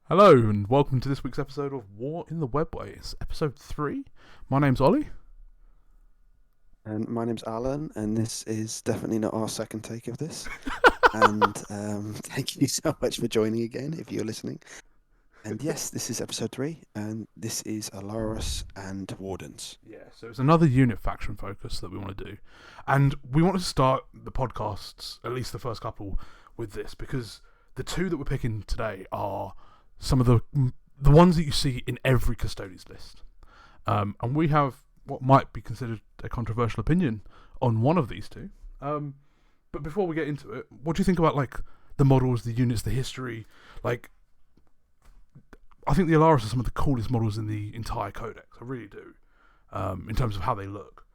Hello and welcome to this week's episode of War in the Webway. It's episode 3. My name's Ollie. And my name's Alan, and this is definitely not our second take of this. And thank you so much for joining again, if you're listening. And yes, this is episode 3, and this is Allarus and Wardens. Yeah, so it's another unit faction focus that we want to do. And we want to start the podcasts, at least the first couple, with this, because the two that we're picking today are some of the ones that you see in every Custodes list. And we have what might be considered a controversial opinion on one of these two. But before we get into it, what do you think about the models, the units, the history? I think the Allarus are some of the coolest models in the entire codex. I really do. In terms of how they look,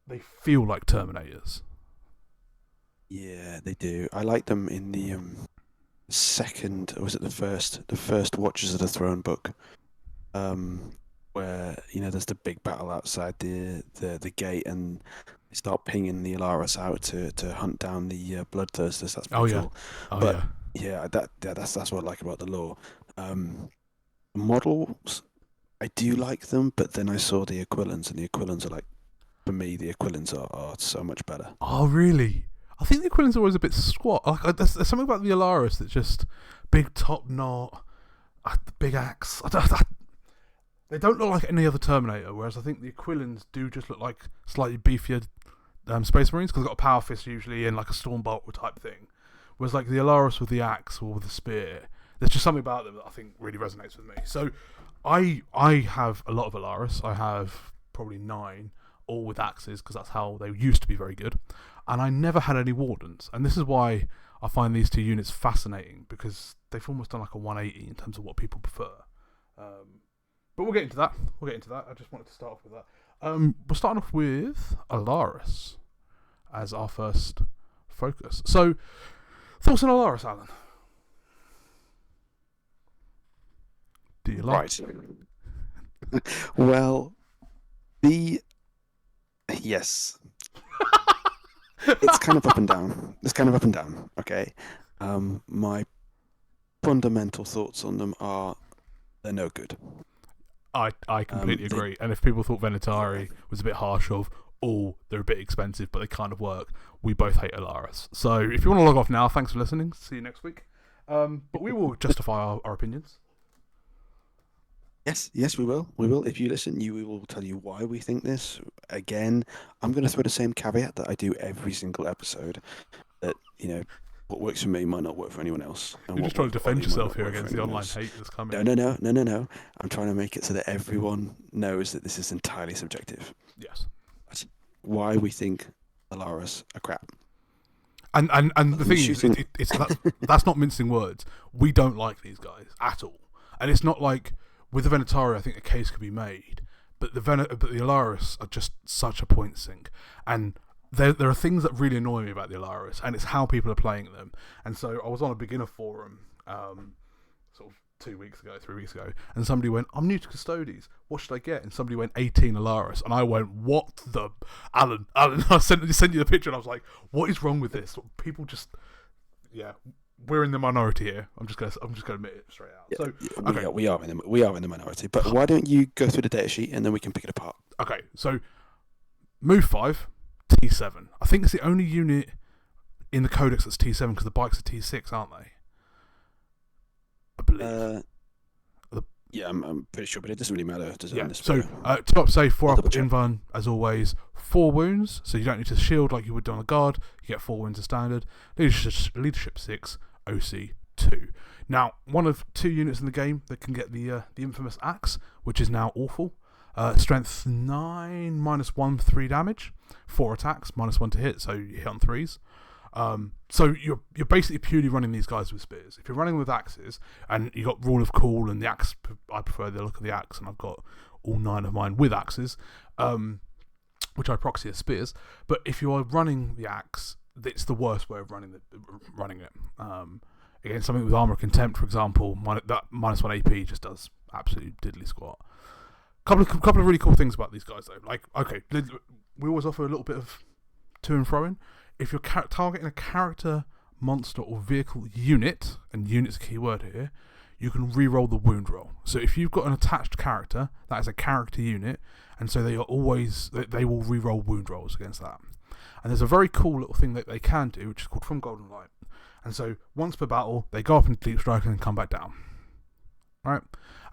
they feel like Terminators. Yeah, they do. I like them in the second, or was it the first Watchers of the Throne book, where there's the big battle outside the gate, and they start pinging the Allarus out to hunt down the bloodthirsters. That's pretty cool. But that's what I like about the lore. Models, I do like them, but then I saw the Aquilans, and the Aquilans are for me, the Aquilans are so much better. Oh, really? I think the Aquilans are always a bit squat. There's something about the Allarus that's just big top knot, big axe. They don't look like any other Terminator, whereas I think the Aquilans do just look like slightly beefier Space Marines, because they've got a power fist usually and like a Stormbolt type thing. Whereas the Allarus with the axe or with the spear, there's just something about them that I think really resonates with me. So I have a lot of Allarus. I have probably 9, all with axes, because that's how they used to be very good. And I never had any Wardens. And this is why I find these two units fascinating, because they've almost done a 180 in terms of what people prefer. But we'll get into that. I just wanted to start off with that. We're starting off with Allarus as our first focus. So, thoughts on Allarus, Alan? Do you like? Right. Well, yes. It's kind of up and down. Okay. My fundamental thoughts on them are they're no good. I completely agree. And if people thought Venatari was a bit harsh they're a bit expensive, but they kind of work, we both hate Allarus. So if you want to log off now, thanks for listening. See you next week. But we will justify our opinions. Yes, we will. We will. If you listen, we will tell you why we think this. Again, I'm going to throw the same caveat that I do every single episode. That what works for me might not work for anyone else. You're just trying to defend yourself here against the online hate that's coming. No. I'm trying to make it so that everyone knows that this is entirely subjective. Yes. That's why we think Allarus are crap. And the thing is, that's not mincing words. We don't like these guys at all. And it's not like with the Venatari, I think a case could be made, but the Allarus are just such a point sink. And there are things that really annoy me about the Allarus, and it's how people are playing them. And so I was on a beginner forum sort of 3 weeks ago, and somebody went, I'm new to Custodes, what should I get? And somebody went 18 Allarus, and I went, what the... Alan, I sent you the picture, and I was like, what is wrong with this? People just... Yeah, we're in the minority here. I'm just gonna admit it straight out. Yeah, so okay. we are in the minority. But why don't you go through the data sheet and then we can pick it apart? Okay, so move 5, T7. I think it's the only unit in the Codex that's T7 because the bikes are T6, aren't they? I believe. Yeah, I'm pretty sure, but it doesn't really matter. So top say 4 up Invan as always. 4 wounds, so you don't need to shield like you would on a guard. You get 4 wounds as standard. Leadership 6, OC 2. Now, one of 2 units in the game that can get the infamous axe, which is now awful. Strength 9, -1, 3 damage. 4 attacks, -1 to hit, so you hit on 3s. So you're basically purely running these guys with spears. If you're running with axes, and you got Rule of Cool and the axe, I prefer the look of the axe, and I've got all 9 of mine with axes, which I proxy as spears. But if you are running the axe, it's the worst way of running it. Again, something with Armor of Contempt, for example, that -1 AP just does absolutely diddly squat. Couple of really cool things about these guys though. Okay, we always offer a little bit of to and fro-in. If you're targeting a character, monster, or vehicle unit, and unit's a key word here, you can re-roll the wound roll. So if you've got an attached character, that is a character unit, and so they will re-roll wound rolls against that. And there's a very cool little thing that they can do, which is called From Golden Light. And so once per battle, they go up into Deep Strike and then come back down. Right?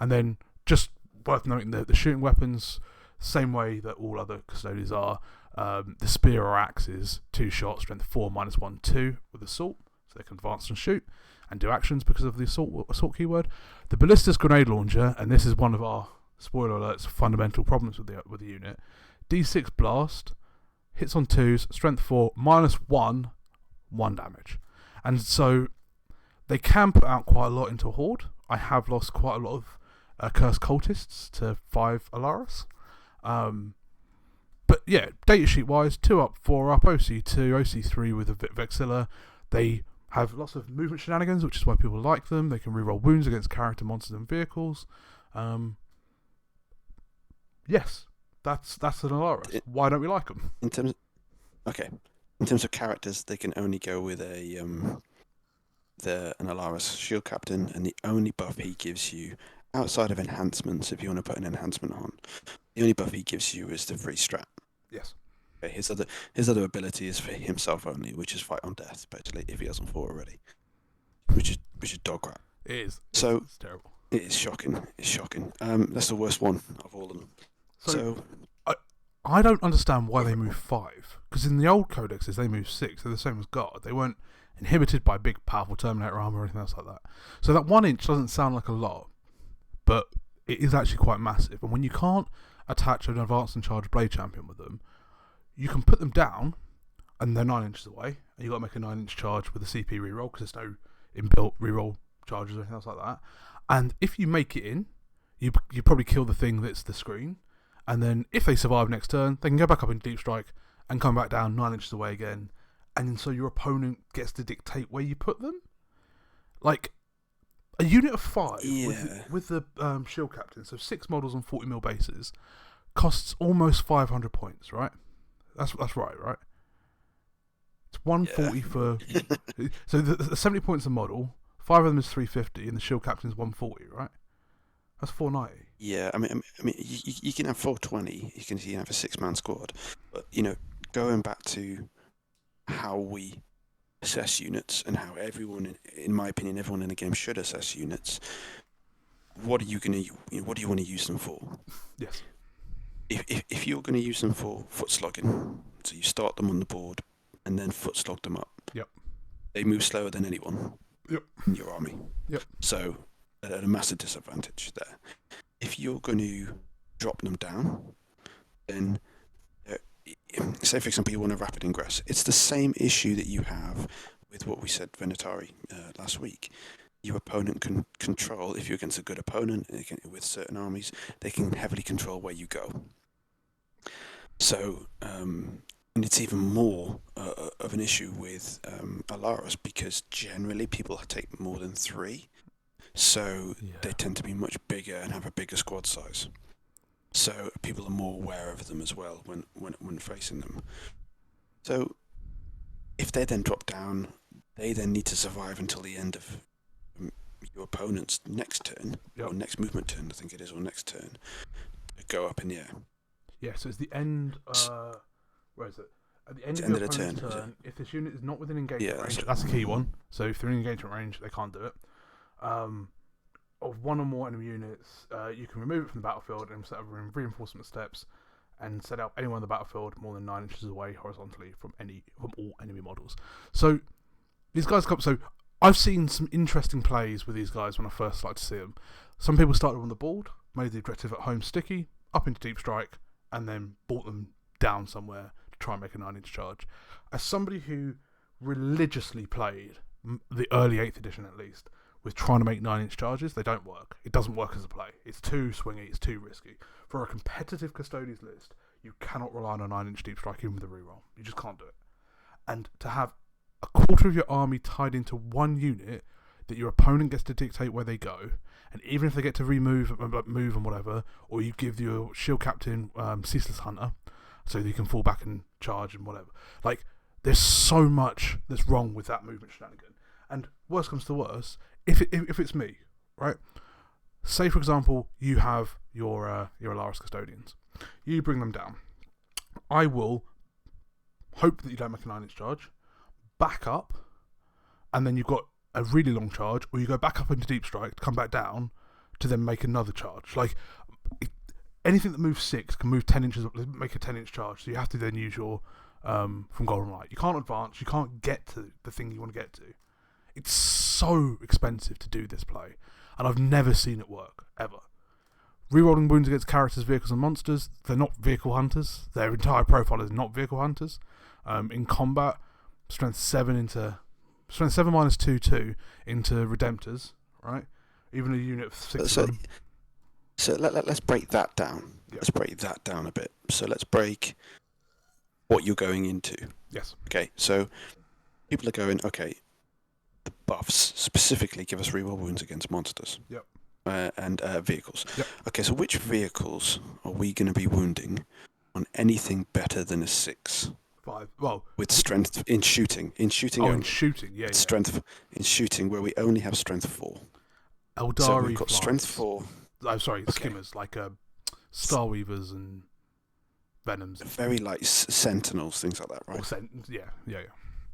And then, just worth noting, the shooting weapons, same way that all other Custodians are. The spear or axe is 2 shots, strength 4, -1, 2 with assault, so they can advance and shoot and do actions because of the assault keyword. The ballistic grenade launcher, and this is one of our, spoiler alerts, fundamental problems with the unit. D6 blast, hits on 2s, strength 4, -1, 1 damage. And so they can put out quite a lot into a horde. I have lost quite a lot of cursed cultists to 5 Allarus. But yeah, datasheet wise, 2 up, 4 up, OC2, OC3 with a Vexilla. They have lots of movement shenanigans, which is why people like them. They can reroll wounds against character, monsters, and vehicles. Yes, that's an Allarus. Why don't we like them? In terms of characters, they can only go with an Allarus Shield Captain, and the only buff he gives you, outside of enhancements, if you want to put an enhancement on, the only buff he gives you is the free strat. Yes. Okay, his other ability is for himself only, which is fight on death, basically, if he hasn't fought already. Which is dog crap. It is. So it's terrible. It is shocking. It's shocking. That's the worst one of all of them. So I don't understand why they move 5, because in the old codexes they move 6. They're the same as God. They weren't inhibited by big, powerful Terminator armor or anything else like that. So that 1 inch doesn't sound like a lot, but it is actually quite massive. And when you can't attach an advanced and charged blade champion with them, you can put them down, and they're 9 inches away, and you've got to make a 9-inch charge with a CP reroll, because there's no inbuilt reroll charges or anything else like that. And if you make it in, you probably kill the thing that's the screen, and then if they survive next turn, they can go back up into Deep Strike and come back down 9 inches away again, and so your opponent gets to dictate where you put them. Like, a unit of 5 with the Shield Captain, so 6 models on 40mm bases, costs almost 500 points, right? That's right? It's 140 for... So the 70 points a model, 5 of them is 350, and the Shield Captain's 140, right? That's 490. Yeah, I mean, you can have 420. You can have a 6-man squad, but going back to how we assess units and how everyone, in my opinion, everyone in the game should assess units. What are you going to? What do you want to use them for? Yes. If you're going to use them for foot slogging, so you start them on the board and then foot slog them up. Yep. They move slower than anyone. Yep. In your army. Yep. So at a massive disadvantage there. If you're going to drop them down, then say for example you want a rapid ingress. It's the same issue that you have with what we said Venatari last week. Your opponent can control, if you're against a good opponent with certain armies, they can heavily control where you go. So, and it's even more of an issue with Allarus, because generally people take more than 3. So they tend to be much bigger and have a bigger squad size. So people are more aware of them as well when facing them. So if they then drop down, they then need to survive until the end of your opponent's next turn, or next movement turn, I think it is, or next turn, to go up in the air. Yeah, so it's the end... where is it? At the end of your opponent's turn, if this unit is not within engagement range, that's a key one. So if they're in engagement range, they can't do it. Of 1 or more enemy units, you can remove it from the battlefield and set up reinforcement steps and set up anyone on the battlefield more than 9 inches away horizontally from all enemy models. So these guys come. So I've seen some interesting plays with these guys when I first started to see them. Some people started on the board, made the objective at home sticky, up into Deep Strike, and then brought them down somewhere to try and make a 9-inch charge. As somebody who religiously played the early 8th edition at least, with trying to make 9-inch charges, they don't work. It doesn't work as a play. It's too swingy, it's too risky. For a competitive Custodians list, you cannot rely on a 9-inch Deep Strike even with a reroll. You just can't do it. And to have a quarter of your army tied into one unit that your opponent gets to dictate where they go, and even if they get to move and whatever, or you give your Shield Captain Ceaseless Hunter, so that you can fall back and charge and whatever. Like, there's so much that's wrong with that movement shenanigan. And worst comes to worst, if it's me, right? Say, for example, you have your Allarus Custodians. You bring them down. I will hope that you don't make a 9-inch charge, back up, and then you've got a really long charge, or you go back up into Deep Strike, come back down, to then make another charge. Like, anything that moves 6 can move 10 inches, make a 10-inch charge, so you have to then use your from Golden Light. You can't advance, you can't get to the thing you want to get to. It's so expensive to do this play, and I've never seen it work, ever. Rerolling wounds against characters, vehicles, and monsters, they're not vehicle hunters. Their entire profile is not vehicle hunters. In combat, strength 7 minus 2 into Redemptors, right? Even a unit of 6 of them. So let's break that down. Yep. Let's break that down a bit. So let's break what you're going into. Yes. Okay, so people are going, okay, the buffs specifically give us reroll wounds against monsters. Yep. And vehicles. Yep. Okay, so which vehicles are we going to be wounding on anything better than a 6? 5. Well, with strength in shooting. In shooting. Oh, in shooting, yeah. Strength in shooting, where we only have strength 4. Eldari so we've got flies. Strength 4. I'm sorry, okay. Skimmers, like Starweavers and Venoms. Very light Sentinels, things like that, right?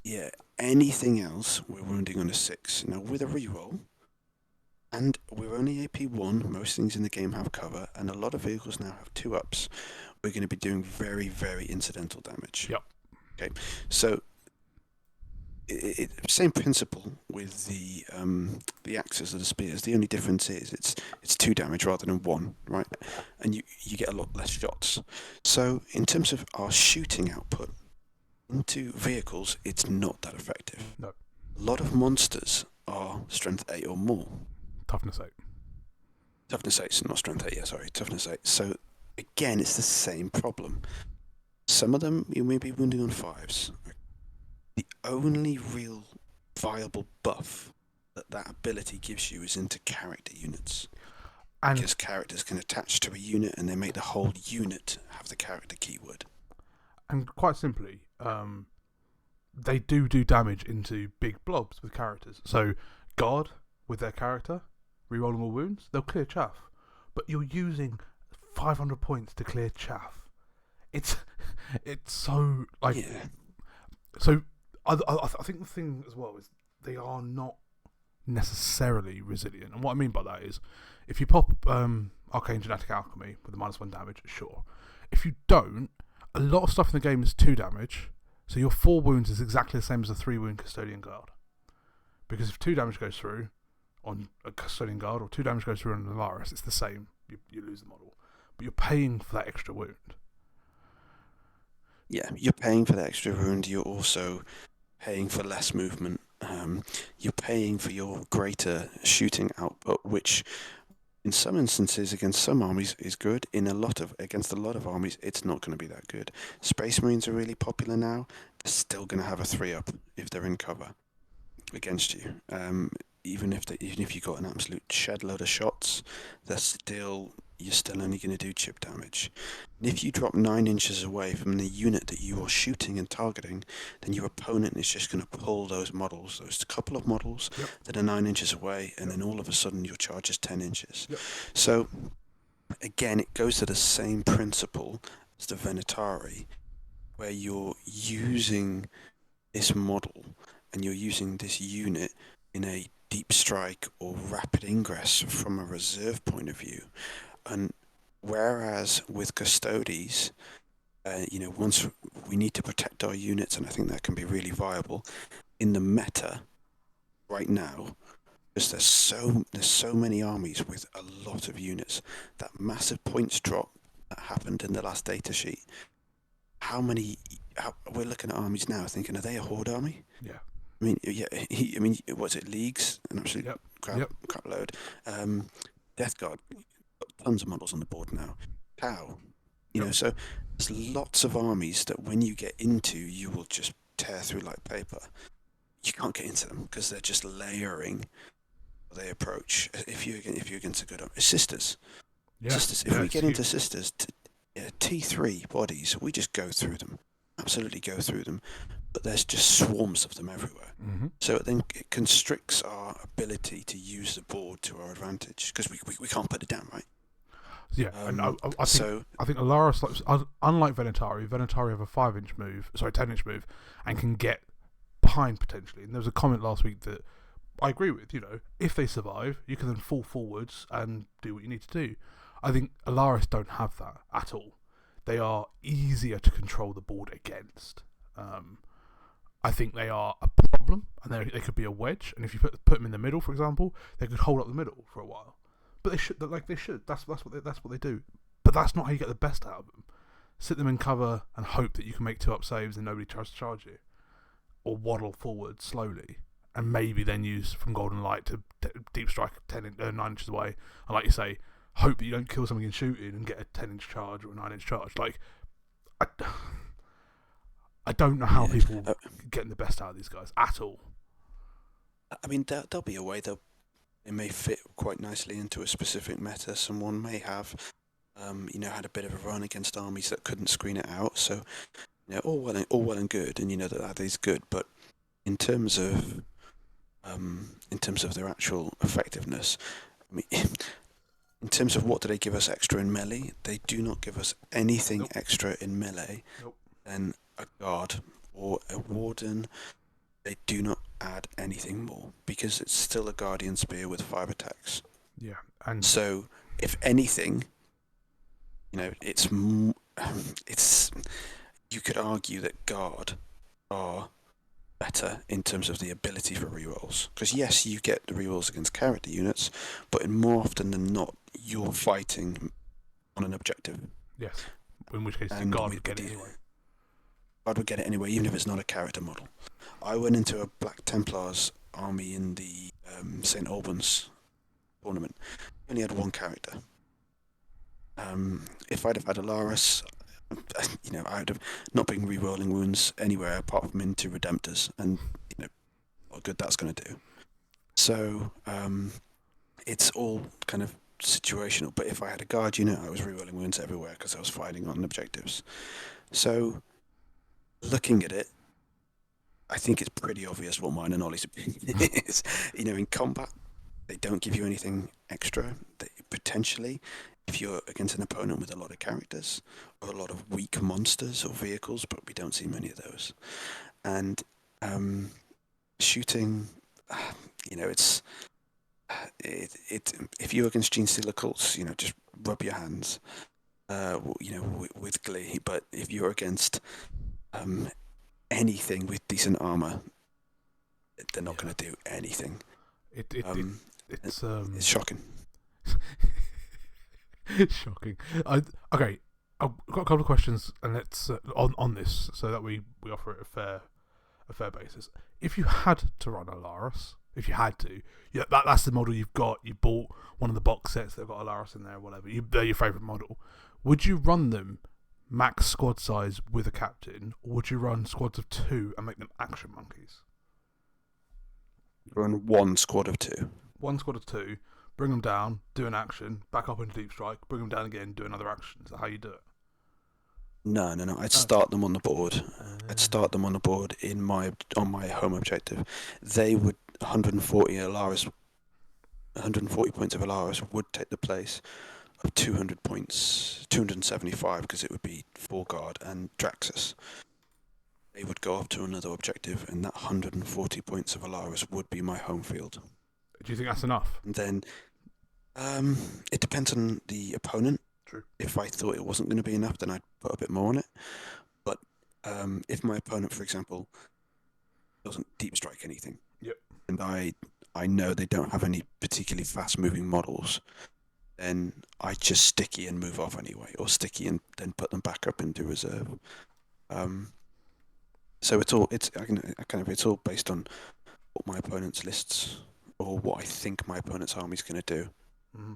Yeah. Anything else, we're wounding on a 6. Now, with a reroll, and we're only AP 1, most things in the game have cover, and a lot of vehicles now have 2-ups, we're going to be doing very, very incidental damage. Yep. Okay, so same principle with the axes or the spears. The only difference is it's 2 damage rather than 1, right? And you get a lot less shots. So in terms of our shooting output into vehicles, it's not that effective. No. A lot of monsters are strength 8 or more. Toughness 8. Toughness 8, not strength 8. Yeah, sorry, toughness 8. So again, it's the same problem. Some of them you may be wounding on 5s. The only real viable buff that ability gives you is into character units. Because characters can attach to a unit and they make the whole unit have the character keyword. And quite simply, they do damage into big blobs with characters. So, Guard, with their character, rerolling all wounds, they'll clear chaff. But you're using 500 points to clear chaff. It's so, like... Yeah. So... I think the thing as well is they are not necessarily resilient. And what I mean by that is, if you pop Arcane Genetic Alchemy with the -1 damage, sure. If you don't, a lot of stuff in the game is 2 damage, so your 4 wounds is exactly the same as a 3 wound Custodian Guard. Because if 2 damage goes through on a Custodian Guard, or 2 damage goes through on an Allarus, it's the same. You lose the model. But you're paying for that extra wound. Yeah, you're paying for the extra wound. You're also paying for less movement. You're paying for your greater shooting output, which in some instances against some armies is good. Against a lot of armies, it's not going to be that good. Space Marines are really popular now. They're still going to have a 3-up if they're in cover against you. Even if you got an absolute shed load of shots, you're still only going to do chip damage. And if you drop 9 inches away from the unit that you are shooting and targeting, then your opponent is just going to pull those couple of models yep. that are 9 inches away, and then all of a sudden your charge is 10 inches. Yep. So, again, it goes to the same principle as the Venatari, where you're using this model and you're using this unit in a deep strike or rapid ingress from a reserve point of view. And whereas with Custodes, once we need to protect our units, and I think that can be really viable in the meta right now, because there's so many armies with a lot of units. That massive points drop that happened in the last data sheet. We're looking at armies now, thinking, are they a horde army? Yeah. Was it leagues? An absolute yep. crap load. Death Guard. Tons of models on the board now. Tau. So there's lots of armies that when you get into, you will just tear through like paper. You can't get into them because they're just layering their approach. If you're against a good army. Sisters. Yeah. Sisters. If we get into Sisters, T3 bodies, we just go through them. Absolutely go through them. but there's just swarms of them everywhere. Mm-hmm. So then it constricts our ability to use the board to our advantage because we can't put it down, right? Yeah, and I think So I think Allarus, unlike Venatari have a 5-inch move, 10-inch move, and can get behind potentially. And there was a comment last week that I agree with. If they survive, you can then fall forwards and do what you need to do. I think Allarus don't have that at all. They are easier to control the board against. I think they are a problem, and they could be a wedge. And if you put them in the middle, for example, they could hold up the middle for a while. But they should. That's what they do. But that's not how you get the best out of them. Sit them in cover and hope that you can make 2-up saves and nobody tries to charge you, or waddle forward slowly, and maybe then use from Golden Light to deep strike 9 inches away. And like you say, hope that you don't kill something in shooting and get a 10-inch charge or a 9-inch charge. Like, I don't know how people are getting the best out of these guys at all. I mean, there'll be a way they may fit quite nicely into a specific meta. Someone may have, had a bit of a run against armies that couldn't screen it out. So, all well and good, and that is good. But in terms of their actual effectiveness, I mean, in terms of what do they give us extra in melee, they do not give us anything extra in melee than a guard or a warden. They do not add anything more because it's still a guardian spear with 5 attacks. Yeah, and so if anything, it's you could argue that guard are better in terms of the ability for rerolls, because yes, you get the rerolls against character units, but more often than not, you're fighting on an objective. Yes, in which case the guard would get it anyway. Guard would get it anyway, even if it's not a character model. I went into a Black Templars army in the St. Albans tournament. I only had one character. If I'd have had Allarus, I'd have not been re-rolling wounds anywhere apart from into Redemptors, and what good that's going to do. So it's all kind of situational. But if I had a guard unit, I was re-rolling wounds everywhere because I was fighting on objectives. So looking at it, I think it's pretty obvious what mine and Ollie's opinion is. In combat, they don't give you anything extra. Potentially, if you're against an opponent with a lot of characters or a lot of weak monsters or vehicles, but we don't see many of those. And shooting, it's if you're against Gene Stealer cults, just rub your hands, with glee. But if you're against anything with decent armor, they're not going to do anything. It's shocking. It's shocking. Okay, I've got a couple of questions, and let's on this so that we offer it a fair basis. If you had to run Allarus, that's the model you've got. You bought one of the box sets that got Allarus in there, or whatever. They're your favourite model. Would you run them max squad size with a captain, or would you run squads of 2 and make them action monkeys? Run one squad of 2. One squad of 2, bring them down, do an action, back up into deep strike, bring them down again, do another action. Is that how you do it? No. I'd start them on the board. I'd start them on the board on my home objective. They would 140 points of Allarus would take the place of 200 points, 275, because it would be 4 guard and Draxus. They would go up to another objective, and that 140 points of Allarus would be my home field. Do you think that's enough? And then it depends on the opponent. True. If I thought it wasn't going to be enough, then I'd put a bit more on it. But if my opponent, for example, doesn't deep strike anything, and I know they don't have any particularly fast-moving models, then I just sticky and move off anyway, or sticky and then put them back up into reserve. So it's all based on what my opponent's lists or what I think my opponent's army's going to do. Mm-hmm.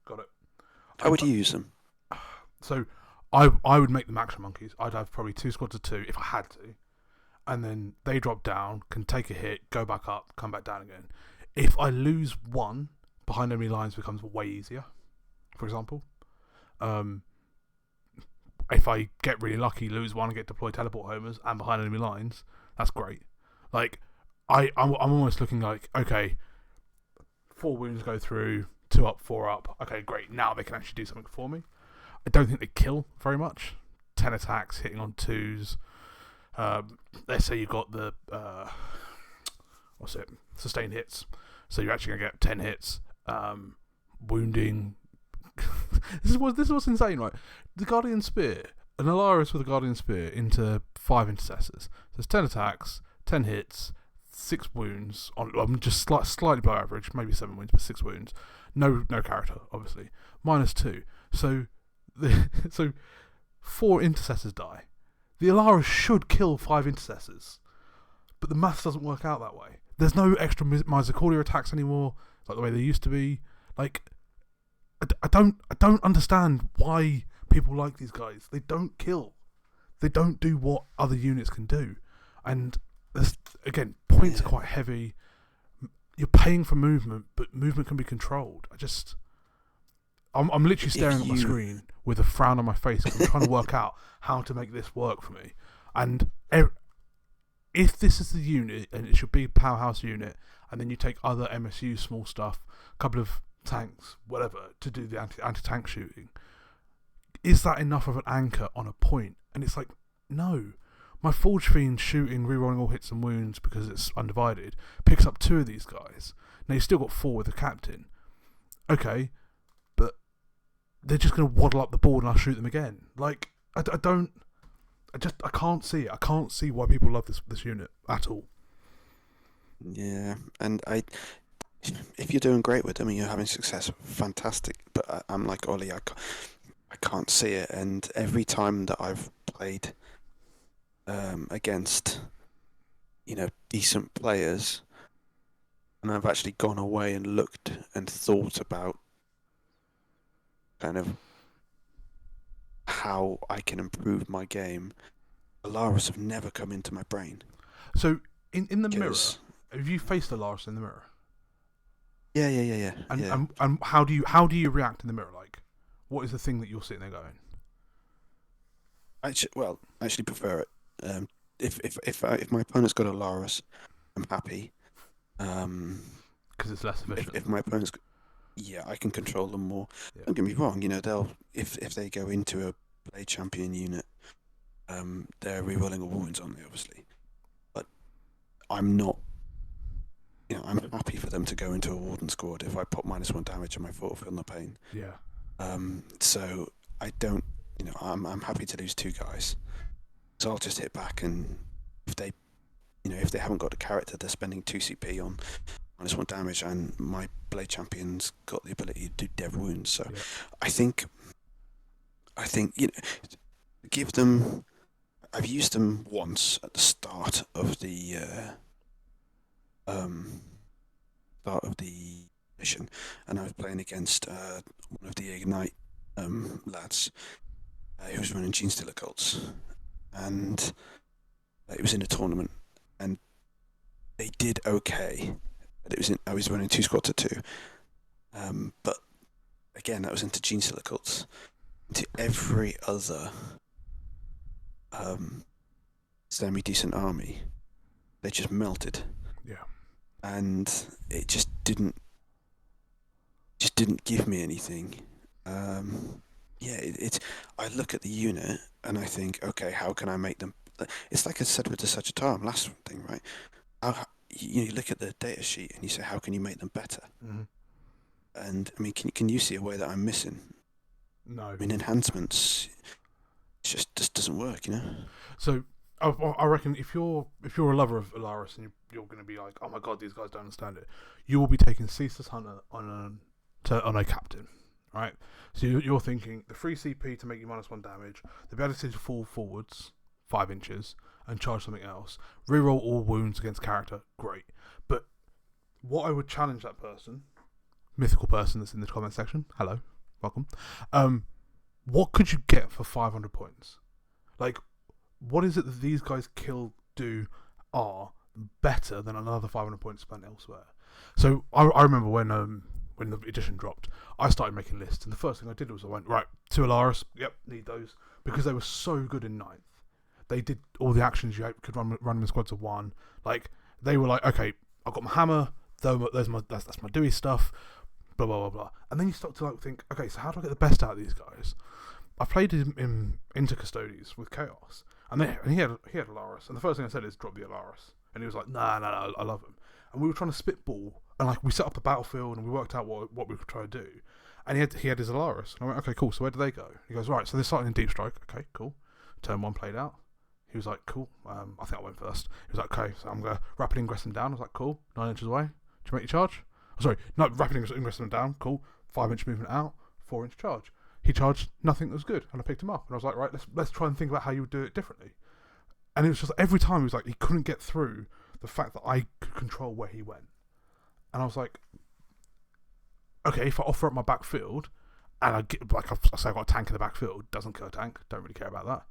Got it. How would you use them? So I would make them action monkeys. I'd have probably 2 squads of 2 if I had to, and then they drop down, can take a hit, go back up, come back down again. If I lose one, behind enemy lines becomes way easier, for example. if I get really lucky, lose one and get deployed teleport homers and behind enemy lines, that's great. Like, I'm almost looking like, okay, 4 wounds go through, 2 up, 4 up. Okay, great. Now they can actually do something for me. I don't think they kill very much. 10 attacks, hitting on 2s. Let's say you've got the sustained hits. So you're actually gonna get 10 hits. Wounding. this is what's insane, right? The Guardian Spear, an Allarus with a Guardian Spear into 5 intercessors. So it's 10 attacks, 10 hits, 6 wounds on just slightly below average, maybe 7 wounds, but 6 wounds. No character, obviously. -2. So 4 intercessors die. The Allarus should kill 5 intercessors, but the maths doesn't work out that way. There's no extra Misericordia attacks anymore, like the way they used to be. Like, I don't understand why people like these guys. They don't kill. They don't do what other units can do, and again, points are quite heavy. You're paying for movement, but movement can be controlled. I'm literally staring at my screen with a frown on my face because I'm trying to work out how to make this work for me. And if this is the unit, and it should be a powerhouse unit, and then you take other MSU small stuff, a couple of tanks, whatever, to do the anti-tank shooting, is that enough of an anchor on a point? And it's like, no. My Forge Fiend shooting, rerolling all hits and wounds because it's undivided, picks up 2 of these guys. Now you've still got 4 with the captain. Okay, but they're just going to waddle up the board and I'll shoot them again. Like, I can't see it. I can't see why people love this unit at all. Yeah, and if you're doing great with them and you're having success, fantastic. But I'm like Ollie, I can't see it. And every time that I've played against, decent players, and I've actually gone away and looked and thought about kind of how I can improve my game, Allarus have never come into my brain. So in the mirror, have you faced Allarus in the mirror? Yeah. And how do you react in the mirror? Like, what is the thing that you're sitting there going? I actually prefer it. If my opponent's got Allarus, I'm happy. Because it's less efficient. If my opponent's, I can control them more. Yeah. Don't get me wrong. They'll if they go into a Blade Champion unit, they're rerolling a wounds on me, obviously. But I'm not. I'm happy for them to go into a Warden squad if I put -1 damage on my foot, feel no pain. Yeah. So I don't. I'm happy to lose 2 guys. So I'll just hit back, and if they haven't got a character, they're spending 2 CP on -1 damage, and my Blade Champion's got the ability to do dev wounds. So yeah. I think give them. I've used them once at the start of the mission, and I was playing against one of the Ignite lads who was running Gene Stealer cults, and it was in a tournament, and they did okay. But I was running 2 squads of 2, but again that was into Gene Stealer cults. To every other semi-decent army, they just melted. Yeah. And it just didn't give me anything. I look at the unit and I think, okay, how can I make them? It's like I said with the Sagitarium last thing, right? You look at the data sheet and you say, how can you make them better? Mm-hmm. And I mean, can you see a way that I'm missing? No. I mean, enhancements, it just doesn't work, So I reckon if you're a lover of Allarus and you're going to be like, oh my god, these guys don't understand it, you will be taking Ceaseless Hunter on a captain, right? So you're thinking the free CP to make you -1 damage, the ability to fall forwards 5 inches and charge something else, reroll all wounds against character, great. But what I would challenge that person, mythical person that's in the comment section, hello, welcome. What could you get for 500 points? Like, what is it that these guys are better than another 500 points spent elsewhere? So I remember when the edition dropped, I started making lists, and the first thing I did was I went, right, 2 Allarus. Yep, need those because they were so good in ninth. They did all the actions you could run in squads of 1. Like they were like, okay, I've got my hammer. That's my Dewey stuff. Blah blah blah blah. And then you start to like think, okay, so how do I get the best out of these guys? I played him into Custodes with Chaos, and he had Allarus, and the first thing I said is drop the Allarus, and he was like, no, I love him. And we were trying to spitball, and like we set up the battlefield, and we worked out what we could try to do. And he had his Allarus, and I went, okay, cool. So where do they go? He goes, right. So they're starting in Deep Strike. Okay, cool. Turn 1 played out. He was like, cool. I think I went first. He was like, okay, so I'm gonna rapid ingress them down. I was like, cool. 9 inches away. Do you make your charge? Oh, sorry, no, rapid ingress them down. Cool. 5-inch movement out. 4-inch charge. He charged nothing that was good, and I picked him up, and I was like, right, let's try and think about how you would do it differently. And it was just every time he was like, he couldn't get through the fact that I could control where he went, and I was like, okay, if I offer up my backfield, and I get like I say, I got a tank in the backfield, doesn't kill a tank, don't really care about that.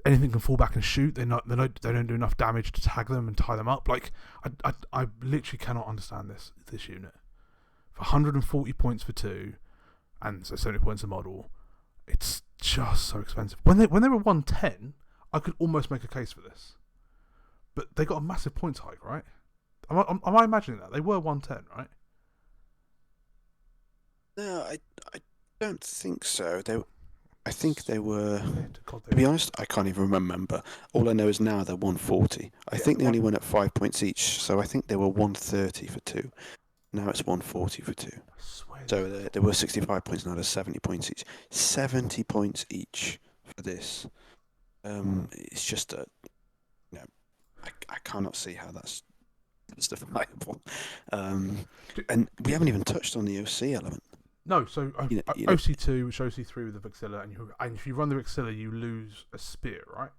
Anything can fall back and shoot. They don't do enough damage to tag them and tie them up. Like I literally cannot understand this unit. For 140 points for 2. And so 70 points a model, it's just so expensive. When they were 110, I could almost make a case for this. But they got a massive points hike, right? Am I imagining that? They were 110, right? No, I don't think so. I think they were. To be honest, I can't even remember. All I know is now they're 140. I think they only went at 5 points each, so I think they were 130 for 2. Now it's 140 for 2. So there were 65 points, now there's 70 points each. 70 points each for this. It's just I cannot see how that's justifiable. And we haven't even touched on the OC element. No, so OC2, which OC3 with the Vexilla, and if you run the Vexilla, you lose a spear, right?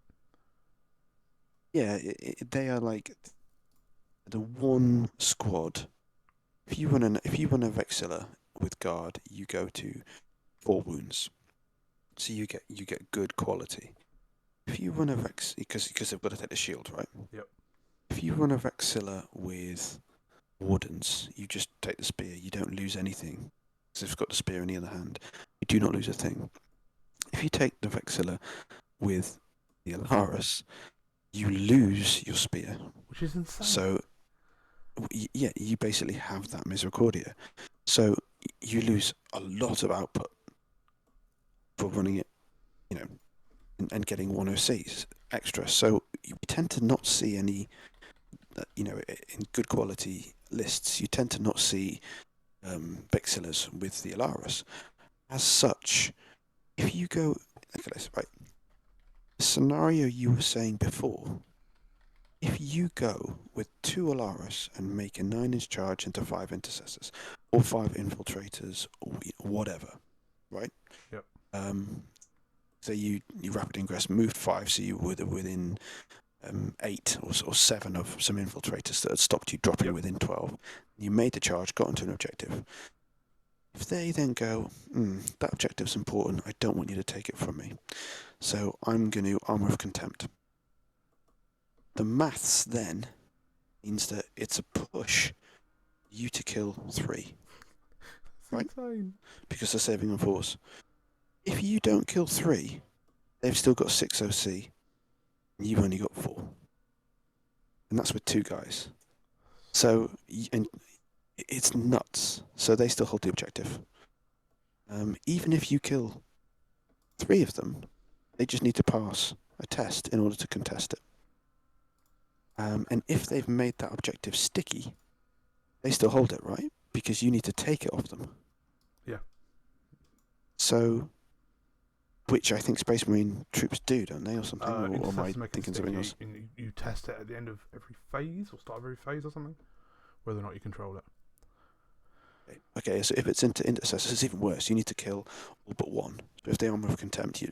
Yeah, they are like the one squad. If you run a Vexilla with guard, you go to 4 wounds, so you get good quality. If you run a Vex, because they've got to take the shield, right? Yep. If you run a Vexilla with Wardens, you just take the spear. You don't lose anything because they've got the spear in the other hand. You do not lose a thing. If you take the Vexilla with the Allarus, you lose your spear, which is insane. So yeah, you basically have that Misericordia. So you lose a lot of output for running it, and getting 1 OCs extra. So you tend to not see any, in good quality lists, you tend to not see Vexillas with the Allarus. As such, if you go, look at this, right? The scenario you were saying before, if you go with 2 Allarus and make a 9-inch charge into 5 intercessors, or 5 infiltrators, or whatever, right? Yep. So you rapid ingress, moved 5, so you were within 8 or 7 of some infiltrators that had stopped you dropping within 12. You made the charge, got into an objective. If they then go, that objective's important, I don't want you to take it from me, so I'm going to Armour of Contempt. The maths then means that it's a push you to kill 3. Right? Insane. Because they're saving on force. If you don't kill 3, they've still got 6 OC, and you've only got 4. And that's with 2 guys. So, and it's nuts. So they still hold the objective. Even if you kill 3 of them, they just need to pass a test in order to contest it. And if they've made that objective sticky, they still hold it, right? Because you need to take it off them. Yeah. So, which I think Space Marine troops do, don't they, or something? Or am I thinking something else? You test it at the end of every phase, or start of every phase, or something, whether or not you control it. Okay, so if it's into intercessors, it's even worse. You need to kill all but 1. So if they Armour of Contempt, you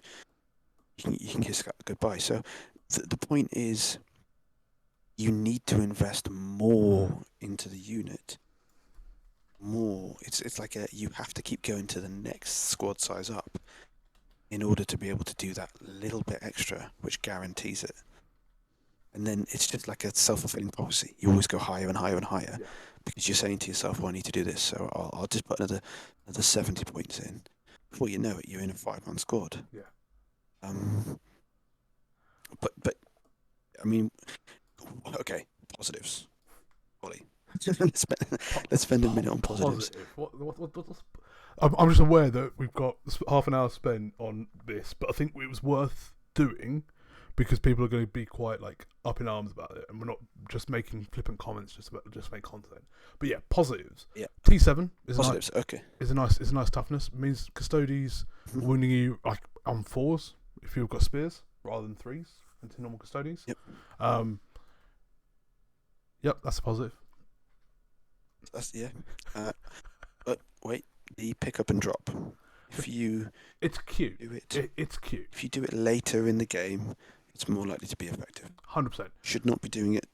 can kiss goodbye. So the point is, you need to invest more into the unit. More. It's like you have to keep going to the next squad size up in order to be able to do that little bit extra, which guarantees it. And then it's just like a self-fulfilling prophecy. You always go higher and higher and higher, because you're saying to yourself, "Well, I need to do this, so I'll just put another 70 points in." before you know it, you're in a 5-man squad. Yeah. But I mean, okay, positives. Ollie, let's spend a minute on positives. Positive. What's... I'm just aware that we've got half an hour spent on this, but I think it was worth doing because people are going to be quite like up in arms about it, and we're not just making flippant comments just make content. But yeah, positives. Yeah. T7 is Positives. is a nice toughness. It means Custodes wounding you like on 4s if you've got spears rather than 3s into normal Custodes. Yep. Yep, that's a positive. That's but wait, the pick up and drop. It's cute. Do it. It's cute. If you do it later in the game, it's more likely to be effective. 100%. Should not be doing it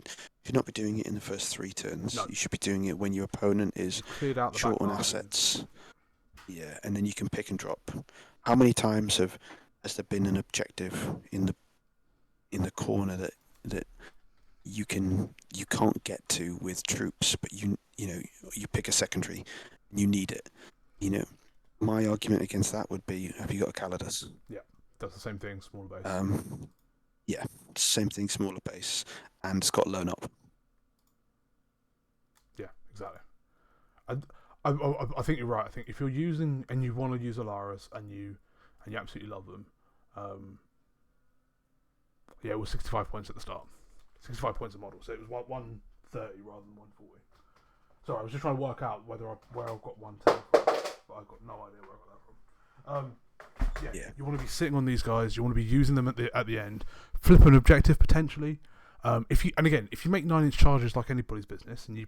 in the first 3 turns. No. You should be doing it when your opponent is Cleared out the short on back line. assets. Yeah, and then you can pick and drop. How many times has there been an objective in the corner that you can't get to with troops, but you pick a secondary, and you need it. My argument against that would be: have you got a Calidus? Yeah, does the same thing, smaller base. Yeah, same thing, smaller base, and it's got loan up. Yeah, exactly. I think you're right. I think if you're using and you want to use Allarus and you absolutely love them, yeah, it was 65 points at the start. 65 points a model, so it was 130 rather than 140. Sorry, I was just trying to work out where I've got 110 from, but I've got no idea where I got that from. Yeah, you want to be sitting on these guys. You want to be using them at the end. Flip an objective potentially. If you make 9-inch charges like anybody's business, and you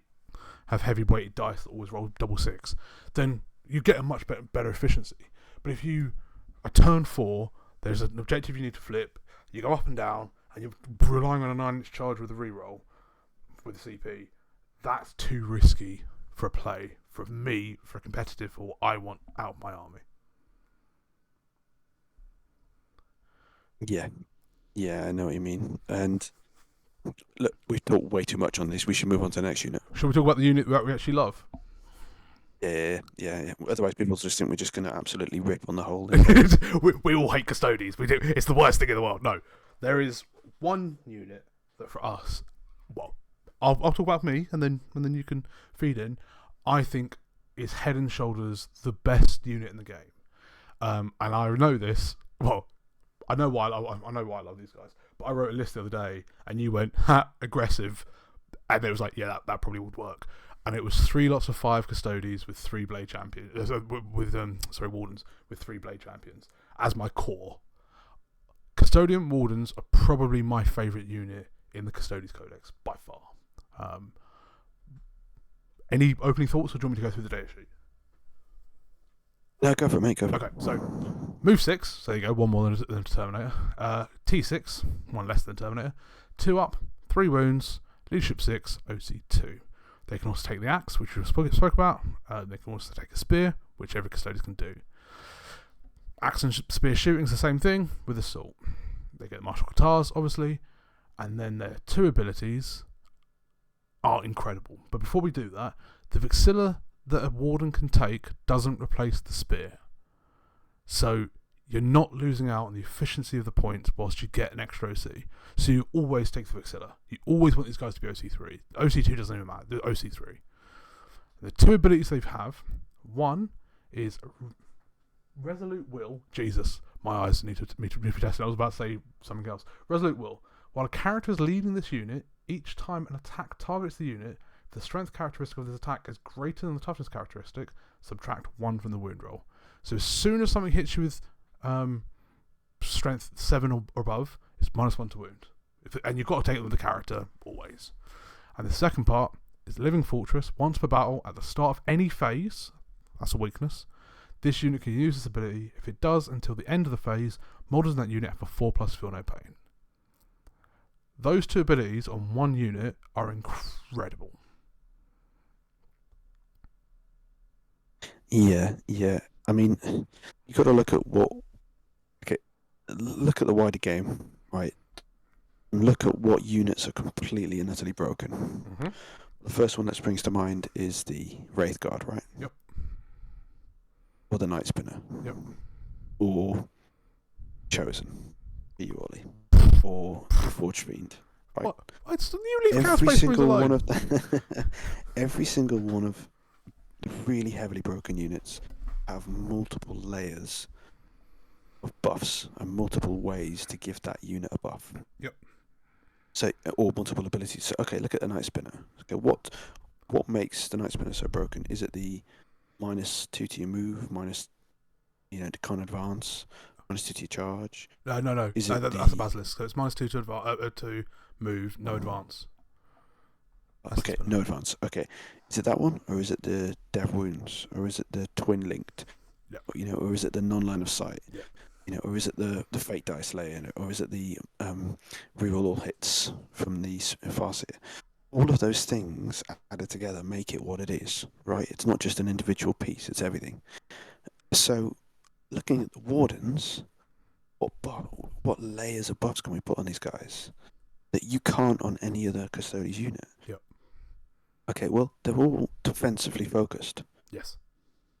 have heavy weighted dice that always roll double 6, then you get a much better efficiency. But if you are turn 4, there's an objective you need to flip. You go up and down, and you're relying on a 9-inch charge with a reroll with the CP. That's too risky for a play, for me, for a competitive, for what I want out of my army. Yeah, I know what you mean. And look, we've talked way too much on this. We should move on to the next unit. Shall we talk about the unit that we actually love? Yeah. Otherwise, people just think we're just going to absolutely rip on the whole. we all hate Custodes. We do. It's the worst thing in the world. No, there is one unit that for us. Well, I'll talk about me, and then you can feed in. I think is head and shoulders the best unit in the game, and I know this. Well, I know why I love these guys. But I wrote a list the other day, and you went aggressive, and it was like, yeah, that probably would work. And it was 3 lots of 5 Custodes with 3 Blade Champions, Wardens with 3 Blade Champions as my core. Custodian Wardens are probably my favourite unit in the Custodes Codex by far. Any opening thoughts, or do you want me to go through the data sheet? No, go for it, mate. Go for it. Okay, so move 6, so there you go, 1 more than Terminator. T6, 1 less than Terminator. 2 up, 3 wounds, leadership 6, OC 2. They can also take the axe, which we spoke about. They can also take a spear, which every Custodes can do. Axe and spear shooting is the same thing with assault. They get martial guitars, obviously, and then their 2 abilities are incredible. But before we do that, the Vexilla that a Warden can take doesn't replace the spear. So you're not losing out on the efficiency of the points whilst you get an extra OC. So you always take the Vexilla. You always want these guys to be OC3. OC2 doesn't even matter. They're OC3. The 2 abilities they have, one is Resolute Will. Jesus, my eyes need to be tested. I was about to say something else. Resolute Will. While a character is leading this unit, each time an attack targets the unit, if the strength characteristic of this attack is greater than the toughness characteristic, subtract 1 from the wound roll. So as soon as something hits you with strength 7 or above, it's -1 to wound. And you've got to take it with the character, always. And the second part is Living Fortress. Once per battle, at the start of any phase, that's a weakness, this unit can use this ability. If it does until the end of the phase, models in that unit have a 4+ feel no pain. Those 2 abilities on 1 unit are incredible. Yeah. I mean, you got to look at look at the wider game, right? And look at what units are completely and utterly broken. Mm-hmm. The first one that springs to mind is the Wraith Guard, right? Yep. Or the Night Spinner. Yep. or Chosen, for you, Ollie, or the Forge Fiend. Right? What? You leave Chaos Space Marines alone. Every single one of the really heavily broken units have multiple layers of buffs and multiple ways to give that unit a buff. Yep. So, or multiple abilities. So, okay, look at the Night Spinner. Okay, what makes the Night Spinner so broken? Is it the -2 to your move, minus, to con advance, -2 to your charge? No. Is that's a Basilisk. So it's -2 to move, no advance. Okay, no advance. Okay, is it that one, or is it the Dev Wounds, or is it the Twin Linked? Yeah. Or is it the non-line of sight? Yeah. Or is it the Fate Dice layer, or is it the reroll all hits from the Farseer? All of those things added together make it what it is, right? It's not just an individual piece; it's everything. So, looking at the Wardens, what layers of buffs can we put on these guys that you can't on any other Custodes unit? Yep. Okay, well, they're all defensively focused. Yes.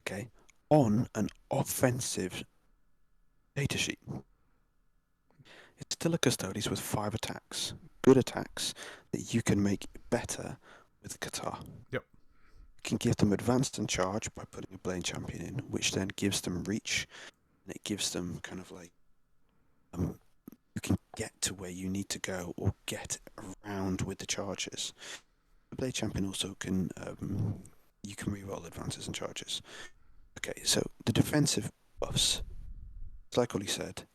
Okay, on an offensive datasheet. It's still a Custodes with 5 attacks. Good attacks that you can make better with Qatar. Yep. You can give them advanced and charge by putting a Blade Champion in, which then gives them reach, and it gives them kind of like you can get to where you need to go or get around with the charges. The Blade Champion also can you can reroll advances and charges. Okay, so the defensive buffs, like Ollie said,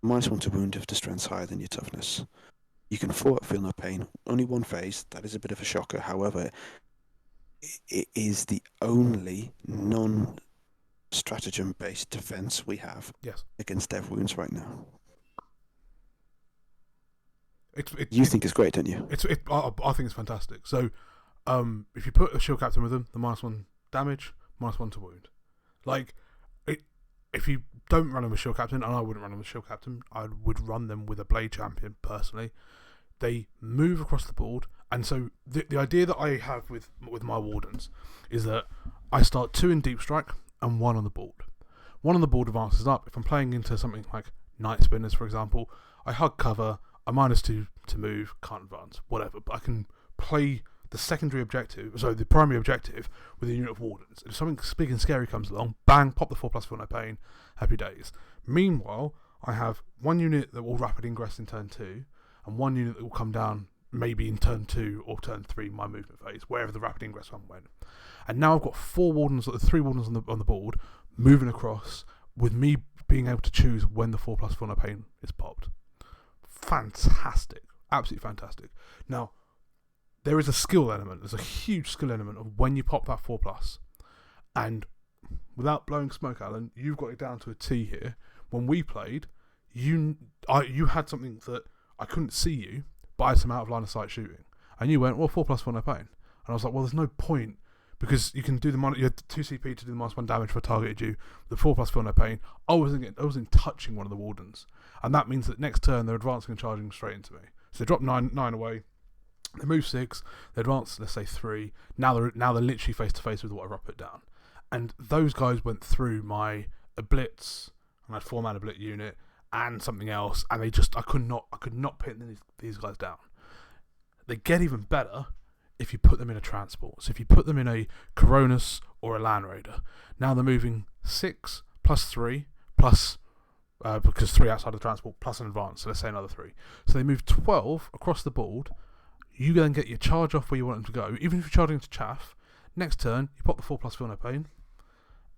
-1 to wound if the strength's higher than your toughness. You can feel no pain. Only one phase. That is a bit of a shocker. However, it is the only non-stratagem-based defense we have against Dev Wounds right now. You think it's great, don't you? I think it's fantastic. So, if you put a Shield Captain with them, the -1 damage, -1 to wound. Like, if you don't run them with Shield Captain, and I wouldn't run them with Shield Captain, I would run them with a Blade Champion, personally. They move across the board, and so the idea that I have with my Wardens is that I start 2 in Deep Strike and 1 on the board. 1 on the board advances up. If I'm playing into something like Night Spinners, for example, I hug cover, a -2 to move, can't advance, whatever, but I can play the secondary objective, so the primary objective, with a unit of Wardens. If something big and scary comes along, bang, pop the 4+4 no pain, happy days. Meanwhile, I have 1 unit that will rapid ingress in turn 2, and 1 unit that will come down maybe in turn 2 or turn 3, my movement phase, wherever the rapid ingress one went. And now I've got 3 Wardens on the board, moving across, with me being able to choose when the 4+4 no pain is popped. Fantastic. Absolutely fantastic. Now, there is a skill element. There's a huge skill element of when you pop that 4+. And without blowing smoke, Alan, you've got it down to a T here. When we played, you had something that I couldn't see you, but I had some out of line of sight shooting. And you went, well, 4+4 no pain. And I was like, well, there's no point, because you can do you had 2 CP to do the -1 damage for targeted you. The 4+4 no pain. I wasn't touching one of the Wardens. And that means that next turn they're advancing and charging straight into me. So they drop 9 away. They move 6, they advance, let's say 3. Now they're literally face to face with whatever I put down. And those guys went through my Blitz, and I had 4-mana Blitz unit, and something else, and I could not pin these guys down. They get even better if you put them in a transport. So if you put them in a Coronis or a Land Raider, now they're moving 6 plus 3 plus, because 3 outside of the transport plus an advance, so let's say another 3. So they move 12 across the board. You then get your charge off where you want them to go. Even if you're charging to chaff, next turn you pop the 4+4 no pain,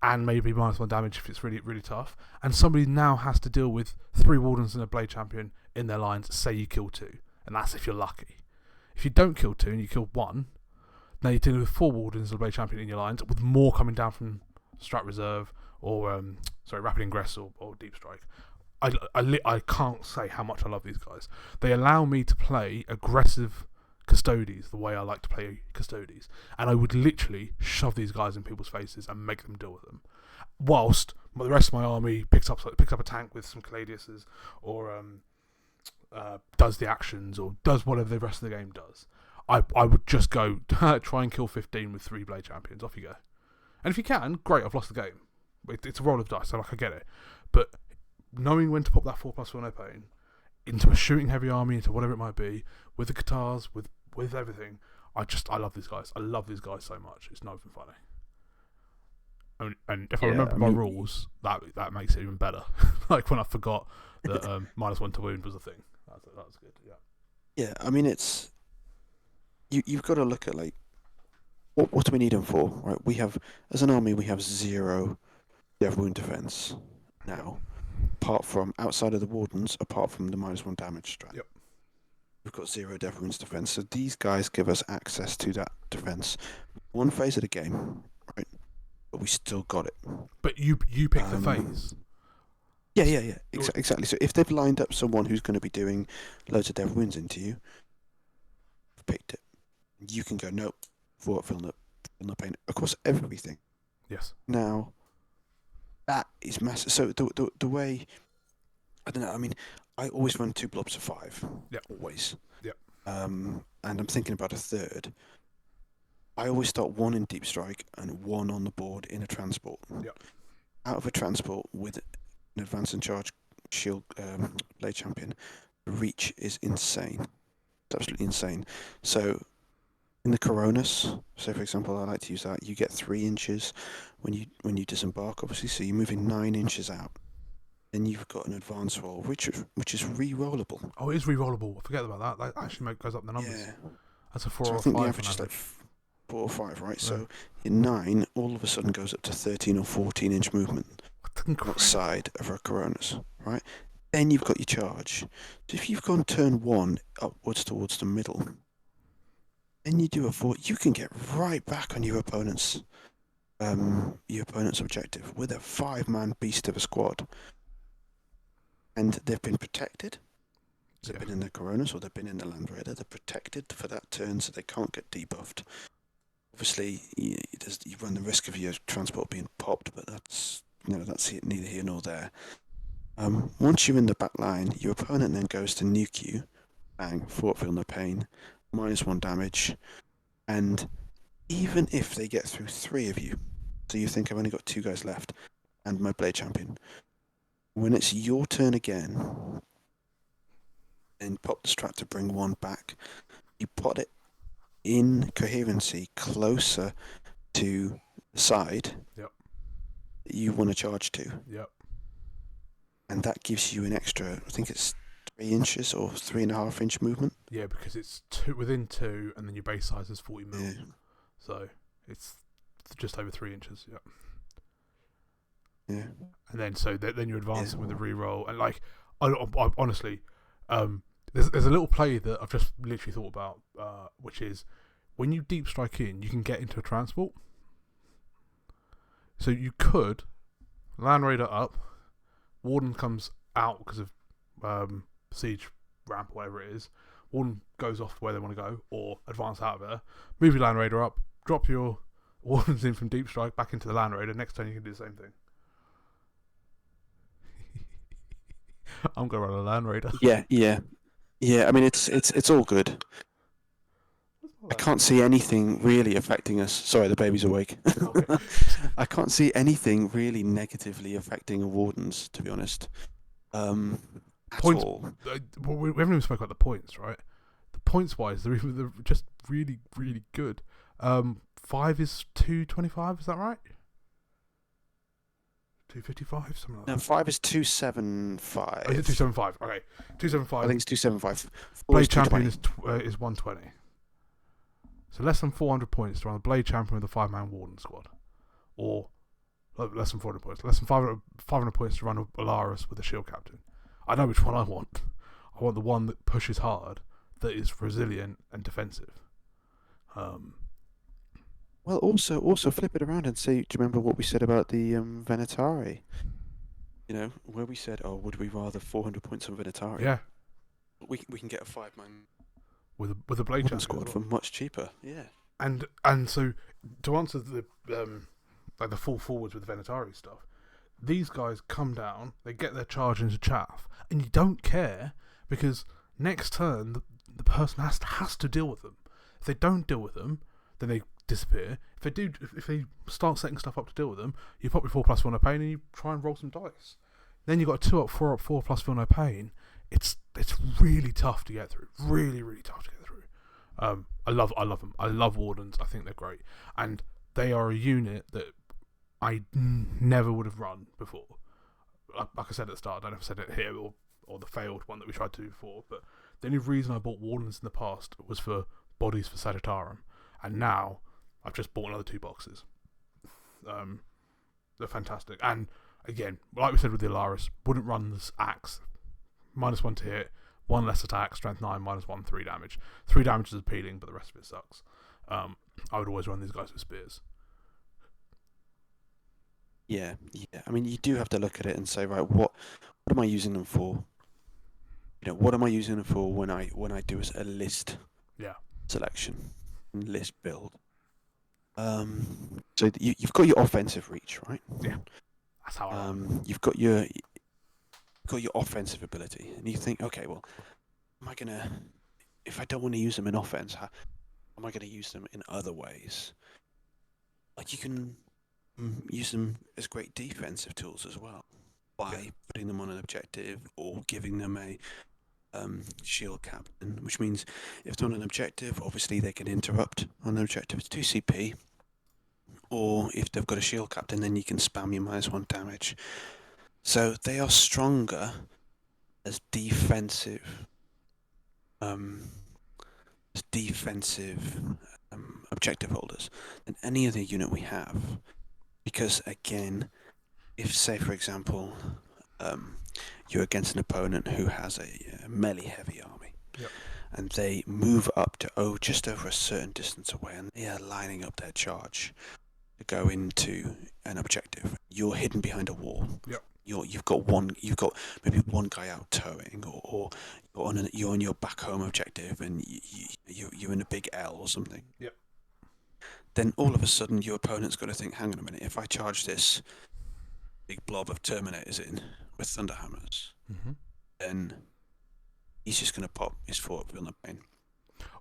and maybe -1 damage if it's really, really tough. And somebody now has to deal with 3 Wardens and a Blade Champion in their lines, say you kill 2. And that's if you're lucky. If you don't kill 2 and you kill 1, now you're dealing with 4 Wardens and a Blade Champion in your lines, with more coming down from Strat Reserve or Rapid Ingress or Deep Strike. I can't say how much I love these guys. They allow me to play aggressive Custodes the way I like to play Custodes, and I would literally shove these guys in people's faces and make them deal with them, whilst the rest of my army picks up a tank with some Caladiuses, or does the actions, or does whatever the rest of the game does. I would just go try and kill 15 with 3 Blade Champions. Off you go. And if you can, great, I've lost the game. it's a roll of dice, so like I get it. But knowing when to pop that 4+4 no pain into a shooting heavy army, into whatever it might be, with the guitars, with everything, I love these guys. I love these guys so much. It's not even funny. And if I remember my rules, that makes it even better. Like when I forgot that -1 to wound was a thing. That was good. Yeah. Yeah, I mean it's you've got to look at like what do we need them for, right? We have as an army we have 0 death wound defense now, apart from outside of the Wardens, apart from the -1 damage strat. Yep. We've got 0 death wounds defense, so these guys give us access to that defense. One phase of the game, right? But we still got it. But you pick the phase. Yeah. Exactly. So if they've lined up someone who's going to be doing loads of death wounds into you, you've picked it. You can go, nope, feel no pain across everything. Yes. Now, that is massive. So the way, I don't know, I mean, I always run 2 blobs of 5. Yeah. Always. Yeah. And I'm thinking about a third. I always start 1 in deep strike and 1 on the board in a transport. Yeah. Out of a transport with an advance and charge shield blade champion, the reach is insane. It's absolutely insane. So in the Coronas, so for example, I like to use that. You get 3 inches when you disembark, obviously. So you're moving 9 inches out. Then you've got an advance roll, which is re-rollable. Oh, it is re-rollable. I forget about that. That actually goes up the numbers. Yeah. That's a 4 So or I think 5 the average is like 4 or 5, right? So your 9 all of a sudden goes up to 13 or 14 inch movement outside of our Coronas, right? Then you've got your charge. So if you've gone turn 1 upwards towards the middle, then you do a 4, you can get right back on your opponent's objective with a 5-man beast of a squad. And they've been protected. They've been in the Coronas or they've been in the Land Raider. They're protected for that turn, so they can't get debuffed. Obviously, you run the risk of your transport being popped, but that's neither here nor there. Once you're in the back line, your opponent then goes to nuke you. Bang, feel no pain, -1 damage, and even if they get through 3 of you, so you think I've only got 2 guys left, and my blade champion. When it's your turn again, and pop the strat to bring 1 back, you put it in coherency closer to the side that you want to charge to. Yep. And that gives you an extra, I think it's 3 inches or 3.5 inch movement. Yeah, because it's within 2, and then your base size is 40 mil. Yeah. So it's just over 3 inches. Yep. Yeah. And then you advance it with a reroll, and like I honestly, there's a little play that I've just literally thought about, which is when you deep strike in, you can get into a transport. So you could Land Raider up, Warden comes out because of siege ramp or whatever it is. Warden goes off where they want to go, or advance out of there. Move your Land Raider up, drop your Wardens in from deep strike back into the Land Raider. Next turn you can do the same thing. I'm gonna run a Land Raider. Yeah. I mean, it's all good. I can't see anything really affecting us. Sorry, the baby's awake. Okay. I can't see anything really negatively affecting Wardens, to be honest. Points. We haven't even spoken about the points, right? The points wise, they're just really, really good. 5 is 225. Is that right? 255, something like that. No, 5 is 275. Oh, is it 275? Okay, 275. I think it's 275. Blade Champion is 120. So less than 400 points to run a Blade Champion with a 5-man Warden squad, or less than 400 points. Less than 500 points to run a Allarus with a Shield Captain. I know which one I want. I want the one that pushes hard, that is resilient and defensive. Well, also flip it around and say, do you remember what we said about the Venatari? You know, where we said, oh, would we rather 400 points on Venatari? Yeah. We can get a 5-man with a Blade Champion squad for much cheaper. Yeah. And so to answer the like the full forwards with the Venatari stuff, these guys come down, they get their charge into chaff, and you don't care because next turn the person has to deal with them. If they don't deal with them, then disappear. If they start setting stuff up to deal with them, you pop your 4+, feel no pain, and you try and roll some dice. Then you got a 2 up, 4 up, 4+, feel no pain. It's really tough to get through. Really, really tough to get through. I love them. I love Wardens. I think they're great, and they are a unit that I never would have run before. Like I said at the start, I don't know if I said it here or the failed one that we tried to do before, but the only reason I bought Wardens in the past was for bodies for Sagittarum, and now I've just bought another 2 boxes. They're fantastic, and again, like we said with the Allarus, wouldn't run this axe. -1 to hit, 1 less attack, strength 9, -1, 3 damage. 3 damage is appealing, but the rest of it sucks. I would always run these guys with spears. Yeah. I mean, you do have to look at it and say, right, what am I using them for? What am I using them for when I do a list selection, list build? So you've got your offensive reach, right? Yeah, that's how I run. You've got your offensive ability, and you think, okay, well, if I don't want to use them in offense, how am I going to use them in other ways? Like, you can use them as great defensive tools as well, by putting them on an objective or giving them a shield captain, which means if they're on an objective, obviously they can interrupt on an objective. It's 2 CP, or if they've got a shield captain, then you can spam your -1 damage. So they are stronger as defensive objective holders than any other unit we have. Because again, if, say for example, you're against an opponent who has a melee heavy army, and they move up to just over a certain distance away, and they are lining up their charge to go into an objective. You're hidden behind a wall. You've got maybe one guy out towing, or you're on your back home objective, and you're in a big L or something. Then all of a sudden your opponent's got to think, hang on a minute, if I charge this big blob of Terminators in with Thunderhammers, then he's just going to pop his 4 up, feel no pain.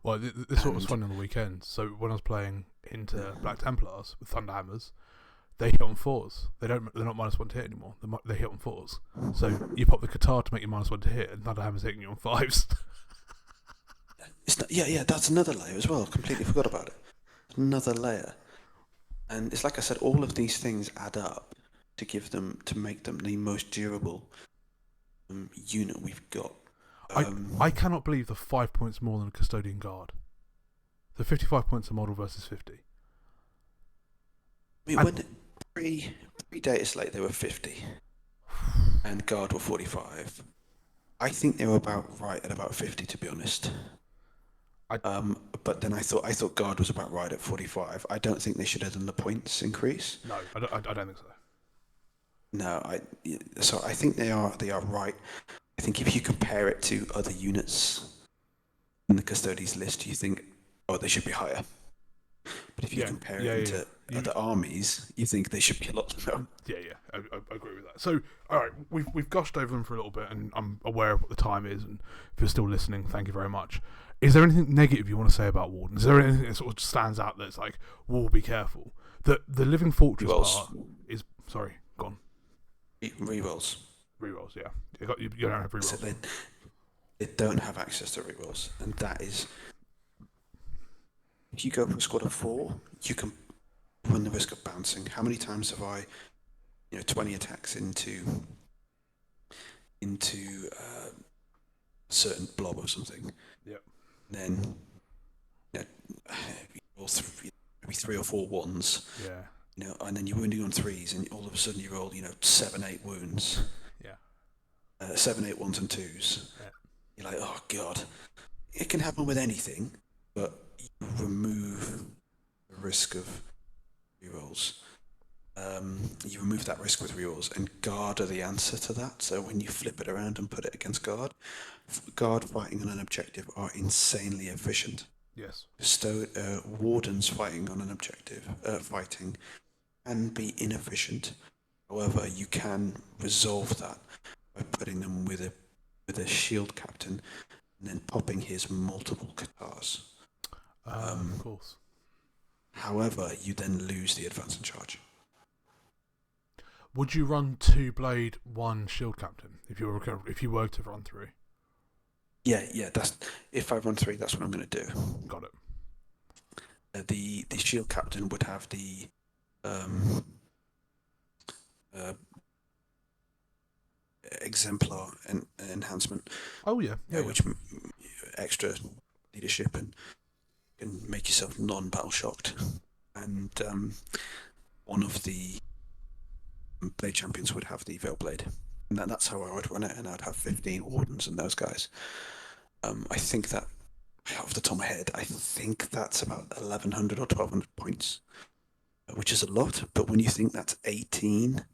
Well, this was fun on the weekend. So when I was playing into Black Templars with Thunderhammers, they hit on 4s. They're not -1 to hit anymore. They hit on 4s. So you pop the Qatar to make you -1 to hit, and Thunderhammer's hitting you on 5s. That's another layer as well. Completely forgot about it. Another layer, and it's like I said, all of these things add up to make them the most durable unit we've got. I cannot believe the 5 points more than a Custodian Guard. The 55 points a model versus 50. I mean, when pre-data slate they were 50, and Guard were 45. I think they were about right at about 50, to be honest. But then I thought Guard was about right at 45. I don't think they should have done the points increase. No, I don't think so. No, so I think they are right. I think if you compare it to other units in the Custodes list, you think, oh, they should be higher. But if you compare it to other armies, you think they should be a lot lower. I agree with that. So, all right, we've gushed over them for a little bit, and I'm aware of what the time is, and if you're still listening, thank you very much. Is there anything negative you want to say about Wardens? Is there anything that sort of stands out that's like, whoa, be careful? The Living Fortress part is... Sorry, go on. Rerolls. Rerolls, yeah. You don't have rerolls. So they don't have access to rerolls, and that is... If you go for a squad of 4, you can run the risk of bouncing. How many times have I, 20 attacks into a certain blob or something? Then you roll maybe 3 or 4 ones. And then you're wounding on 3s, and all of a sudden you roll 7-8 wounds. 7-8 1s and 2s. You're like, oh god. It can happen with anything, but you remove the risk of rerolls. You remove that risk with rerolls, and Guard are the answer to that. So when you flip it around and put it against Guard fighting on an objective are insanely efficient. Yes. Wardens fighting on an objective, fighting can be inefficient. However, you can resolve that by putting them with a shield captain and then popping his multiple Qatars. Of course. However, you then lose the advance and charge. Would you run 2 blade, 1 shield captain if you were to run 3? Yeah. That's if I run 3, that's what I'm going to do. Got it. The shield captain would have the exemplar enhancement. Oh yeah. Which extra leadership and can make yourself non-battle shocked. And one of the blade champions would have the veil blade, and that's how I would run it. And I'd have 15 wardens and those guys. I think that, off the top of my head, I think that's about 1,100 or 1,200 points, which is a lot. But when you think that's 18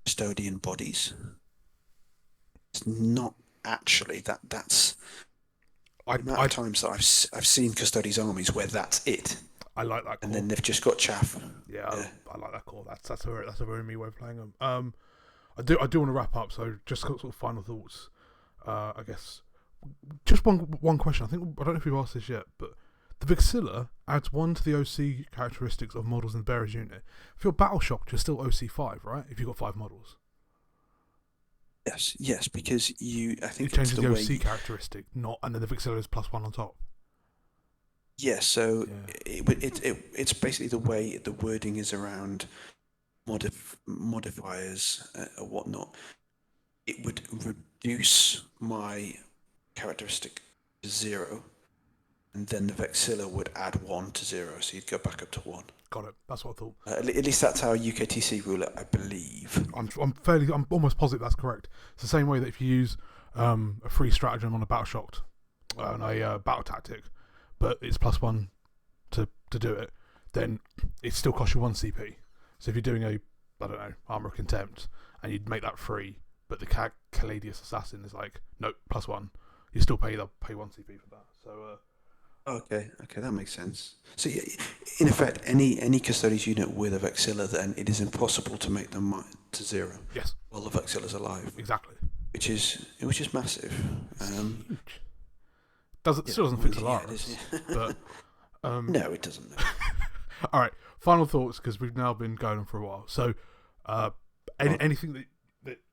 custodian bodies, it's not actually that. That's the amount of times that I've seen Custodians armies where that's it. I like that call. And then they've just got chaff. Yeah. I like that call. That's a very me way of playing them. I do want to wrap up, so just sort of final thoughts. I guess just one question. I don't know if we've asked this yet, but the Vexilla adds 1 to the OC characteristics of models in the bearer's unit. If you're battle shocked, you're still OC 5, right? If you've got 5 models. Yes, because I think it changes the OC characteristic, and then the Vexilla is +1 on top. Yeah, so it's basically the way the wording is around modifiers or whatnot. It would reduce my characteristic to 0, and then the Vexilla would add 1 to 0, so you'd go back up to 1. Got it. That's what I thought. At least that's how UKTC rule it, I believe. I'm almost positive that's correct. It's the same way that if you use a free stratagem on a battle shocked and a battle tactic, but it's +1 to do it, then it still costs you 1 CP. So if you're doing Armor of Contempt, and you'd make that free, but the Caladius Assassin is like, nope, +1, you still pay 1 CP for that. So Okay, that makes sense. So in effect, any Custodians unit with a Vexilla, then it is impossible to make them to 0. Yes. While the Vexilla's alive. Exactly. Which is massive. Huge. Still doesn't fix Allarus, but no, it doesn't. All right, final thoughts, because we've now been going on for a while. So, anything that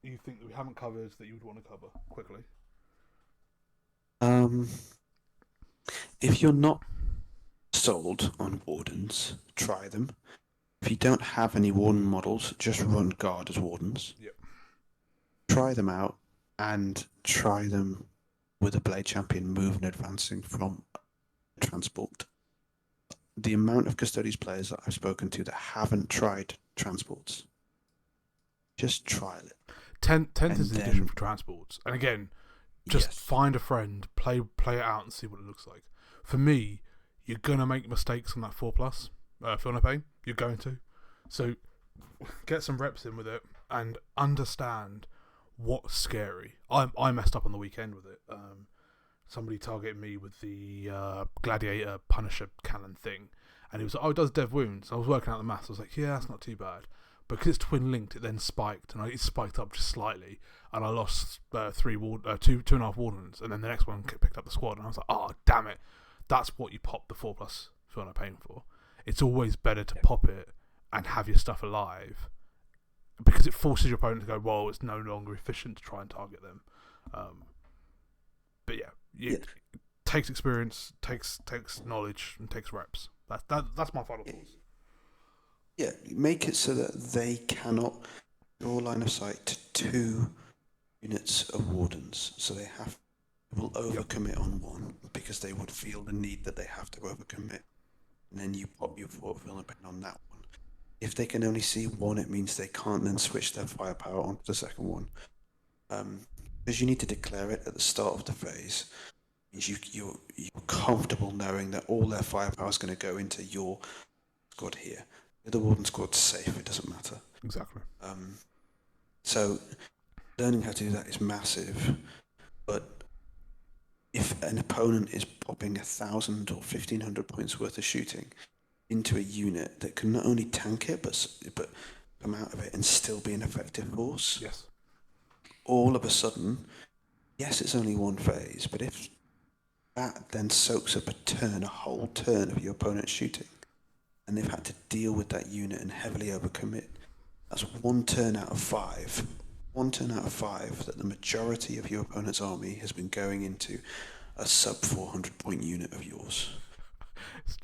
you think that we haven't covered that you would want to cover quickly? If you're not sold on Wardens, try them. If you don't have any Warden models, just run Guard as Wardens. Yep. Try them out, and try them with a Blade Champion moving and advancing from transport. The amount of Custodians players that I've spoken to that haven't tried transports, just trial it. 10th is the edition for transports, and again, just find a friend, play it out, and see what it looks like. For me, you're gonna make mistakes on that 4+. If you're on a pain, you're going to. So get some reps in with it and understand what's scary. I messed up on the weekend with it. Somebody targeted me with the Gladiator Punisher cannon thing, and he was like, "Oh, it does dev wounds." I was working out the maths. I was like, "Yeah, that's not too bad." But because it's twin linked, it then spiked, and it spiked up just slightly, and I lost 2.5 wardens, and then the next one picked up the squad, and I was like, "Oh, damn it!" That's what you pop the 4+ if you're not paying for. It's always better to pop it and have your stuff alive, because it forces your opponent to go, "Well, it's no longer efficient to try and target them." But yeah, it takes experience, takes knowledge, and takes reps. That's my final thoughts. Yeah, make it so that they cannot draw line of sight to 2 units of Wardens, so they will overcommit on 1, because they would feel the need that they have to overcommit, and then you pop your fulfillment on that one. If they can only see 1, it means they can't then switch their firepower onto the second one, because you need to declare it at the start of the phase. It means you're comfortable knowing that all their firepower is going to go into your squad here. The Warden squad's safe, it doesn't matter. Exactly. So learning how to do that is massive, but if an opponent is popping 1,000 or 1,500 points worth of shooting into a unit that can not only tank it but come out of it and still be an effective force, yes, all of a sudden, yes, it's only 1 phase, but if that then soaks up a whole turn of your opponent's shooting, and they've had to deal with that unit and heavily overcommit, that's 1 turn out of 5. 1 turn out of 5 that the majority of your opponent's army has been going into a sub 400 point unit of yours.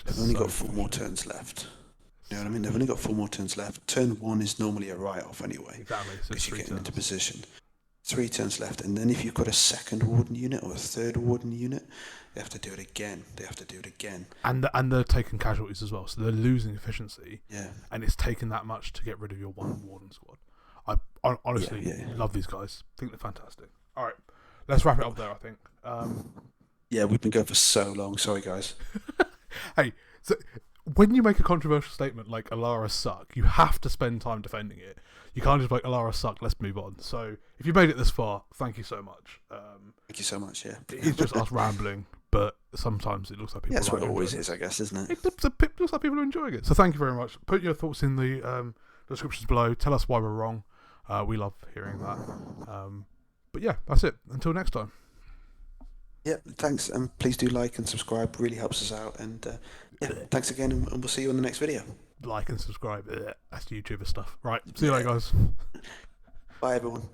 They've only got 4 more turns left. You know what I mean? They've only got 4 more turns left. Turn 1 is normally a write-off anyway. Exactly. Because you're getting into position. 3 turns left, and then if you've got a 2nd Warden unit or a 3rd Warden unit, they have to do it again. And they're taking casualties as well, so they're losing efficiency. Yeah. And it's taken that much to get rid of your 1 Warden squad. I honestly love these guys. I think they're fantastic. All right, let's wrap it up there, I think. Yeah, we've been going for so long. Sorry, guys. Hey, so when you make a controversial statement like Allarus suck, you have to spend time defending it. You can't just be like, Allarus suck, let's move on. So if you made it this far, thank you so much. Thank you so much, yeah. It's just us rambling, but sometimes it looks like people that's what it always is, I guess, isn't it? It looks like people are enjoying it. So thank you very much. Put your thoughts in the descriptions below. Tell us why we're wrong. We love hearing that. But yeah, that's it. Until next time. Yeah, thanks. Please do like and subscribe. Really helps us out. And thanks again, and we'll see you in the next video. Like and subscribe. That's YouTuber stuff. Right. See you later, guys. Bye, everyone.